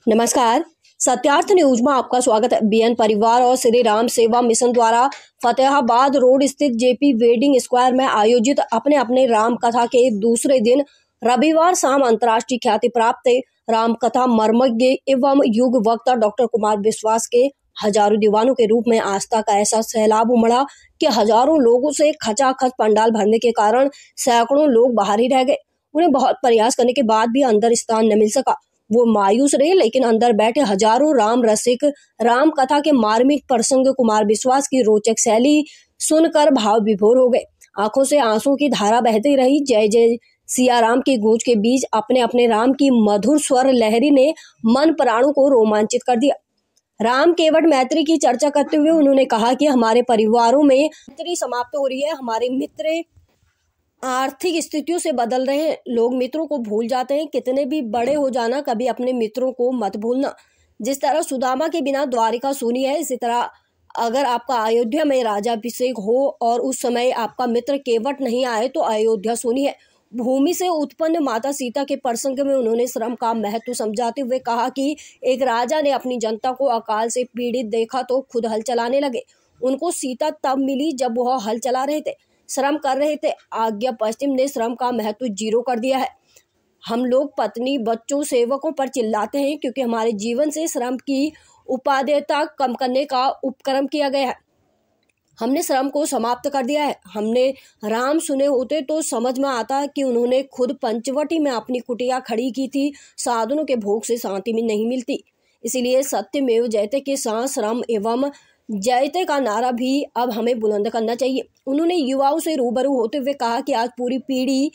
नमस्कार। सत्यार्थ न्यूज में आपका स्वागत है। बीएन परिवार और श्री राम सेवा मिशन द्वारा फतेहाबाद रोड स्थित जेपी वेडिंग स्क्वायर में आयोजित अपने अपने राम कथा के दूसरे दिन रविवार शाम अंतर्राष्ट्रीय ख्याति प्राप्त राम कथा मर्मज्ञ एवं युग वक्ता डॉक्टर कुमार विश्वास के हजारों दीवानों के रूप में आस्था का ऐसा सैलाब उमड़ा कि हजारों लोगों से खचाखच पंडाल भरने के कारण सैकड़ों लोग बाहर ही रह गए। उन्हें बहुत प्रयास करने के बाद भी अंदर स्थान न मिल सका। वो मायूस रहे, लेकिन अंदर बैठे हजारों राम रसिक राम कथा के मार्मिक प्रसंग कुमार विश्वास की रोचक शैली सुनकर भाव विभोर हो गए। आंखों से आंसू की धारा बहती रही। जय जय सिया राम की गूंज के बीच अपने अपने राम की मधुर स्वर लहरी ने मन प्राणों को रोमांचित कर दिया। राम केवट मैत्री की चर्चा करते हुए उन्होंने कहा कि हमारे परिवारों में मैत्री समाप्त हो रही है। हमारे मित्र आर्थिक स्थितियों से बदल रहे हैं। लोग मित्रों को भूल जाते हैं। कितने भी बड़े हो जाना, कभी अपने मित्रों को मत भूलना। जिस तरह सुदामा के बिना द्वारिका सूनी है, इसी तरह अगर आपका अयोध्या में राज्याभिषेक हो और उस समय आपका मित्र केवट नहीं आए तो अयोध्या सूनी है। भूमि से उत्पन्न माता सीता के प्रसंग में उन्होंने श्रम का महत्व समझाते हुए कहा कि एक राजा ने अपनी जनता को अकाल से पीड़ित देखा तो खुद हल चलाने लगे। उनको सीता तब मिली जब वह हल चला रहे थे, श्रम कर रहे थे। आज्ञा पश्चिम ने श्रम का महत्व जीरो कर दिया है। हम लोग पत्नी, बच्चों, सेवकों पर चिल्लाते हैं क्योंकि हमारे जीवन से श्रम की उपादेयता कम करने का उपक्रम किया गया है। हमने श्रम को समाप्त कर दिया है। हमने राम सुने होते तो समझ में आता कि उन्होंने खुद पंचवटी में अपनी कुटिया खड़ी की थी। साधनों के भोग से शांति में नहीं मिलती, इसीलिए सत्यमेव जयते के साथ श्रम एवं जयते का नारा भी अब हमें बुलंद करना चाहिए। उन्होंने युवाओं से रूबरू होते हुए कहा कि आज पूरी पीढ़ी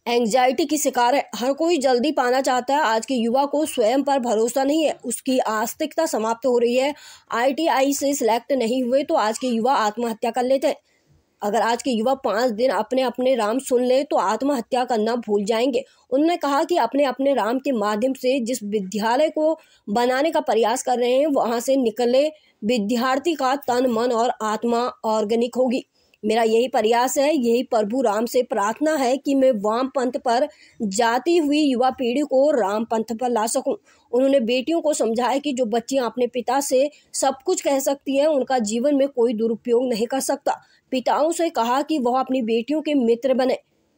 एंग्जाइटी की शिकार है। हर कोई जल्दी पाना चाहता है। आज के युवा को स्वयं पर भरोसा नहीं है, उसकी आस्तिकता समाप्त हो रही है। ITI से सिलेक्ट नहीं हुए तो आज के युवा आत्महत्या कर लेते हैं। अगर आज के युवा 5 दिन अपने अपने राम सुन ले तो आत्महत्या करना भूल जाएंगे। उन्होंने कहा कि अपने अपने राम के माध्यम से जिस विद्यालय को बनाने का प्रयास कर रहे हैं, वहां से निकले विद्यार्थी का तन, मन और आत्मा ऑर्गेनिक होगी। मेरा यही प्रयास है, यही प्रभु राम से प्रार्थना है कि मैं वाम पंथ पर जाती हुई युवा पीढ़ी को राम पंथ पर ला सकूं। उन्होंने बेटियों को समझाया कि जो बच्चियां अपने पिता से सब कुछ कह सकती हैं, उनका जीवन में कोई दुरुपयोग नहीं कर सकता। पिताओं से कहा कि वह अपनी बेटियों के मित्र बने।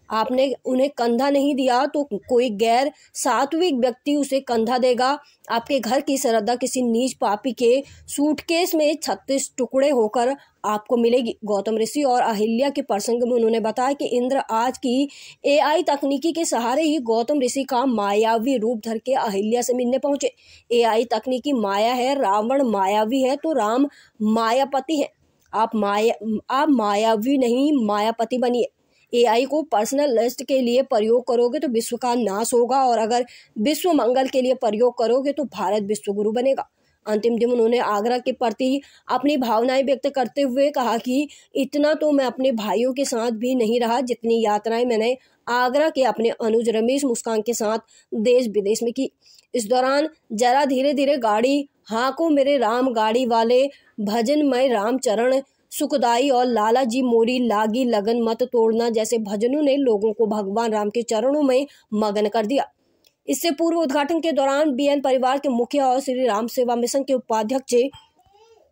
आपने उन्हें कंधा नहीं दिया तो कोई गैर सात्विक व्यक्ति उसे कंधा देगा। आपके घर की श्रद्धा किसी नीच पापी के सूटकेस में 36 टुकड़े होकर आपको मिलेगी। गौतम ऋषि और अहिल्या के प्रसंग में उन्होंने बताया कि इंद्र आज की AI तकनीकी के सहारे ही गौतम ऋषि का मायावी रूप धर के अहिल्या से मिलने पहुंचे। AI तकनीकी माया है, रावण मायावी है तो राम मायापति है। आप मायावी नहीं, मायापति बनिए। AI को पर्सनल लिस्ट के लिए प्रयोग करोगे तो विश्व का नाश होगा, और अगर विश्व मंगल के लिए प्रयोग करोगे तो भारत विश्व गुरु बनेगा। अंतिम दिन उन्होंने आगरा के प्रति अपनी भावनाएं व्यक्त करते हुए कहा कि इतना तो मैं अपने भाइयों के साथ भी नहीं रहा जितनी यात्राएं मैंने आगरा के अपने अनुज रमेश मुस्कान के साथ देश विदेश में की। इस दौरान जरा धीरे धीरे गाड़ी हाँको मेरे राम गाड़ी वाले, भजनमय रामचरण सुखदाई और लाला जी मोरी लागी लगन मत तोड़ना जैसे भजनों ने लोगों को भगवान राम के चरणों में मगन कर दिया। इससे पूर्व उद्घाटन के दौरान बीएन परिवार के मुखिया और श्री राम सेवा मिशन के उपाध्यक्ष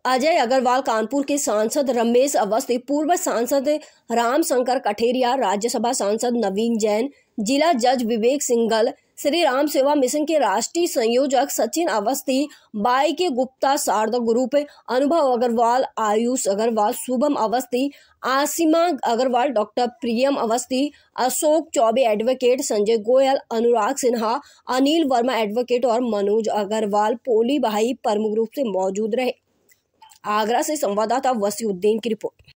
अजय अग्रवाल, कानपुर के सांसद रमेश अवस्थी, पूर्व सांसद राम शंकर कठेरिया, राज्यसभा सांसद नवीन जैन, जिला जज विवेक सिंघल, श्री राम सेवा मिशन के राष्ट्रीय संयोजक सचिन अवस्थी, बाई के गुप्ता शारदा ग्रुप, अनुभव अग्रवाल, आयुष अग्रवाल, शुभम अवस्थी, आसिमा अग्रवाल, डॉक्टर प्रियम अवस्थी, अशोक चौबे एडवोकेट, संजय गोयल, अनुराग सिन्हा, अनिल वर्मा एडवोकेट और मनोज अग्रवाल पोली भाई प्रमुख रूप से मौजूद रहे। आगरा से संवाददाता वसीउद्दीन की रिपोर्ट।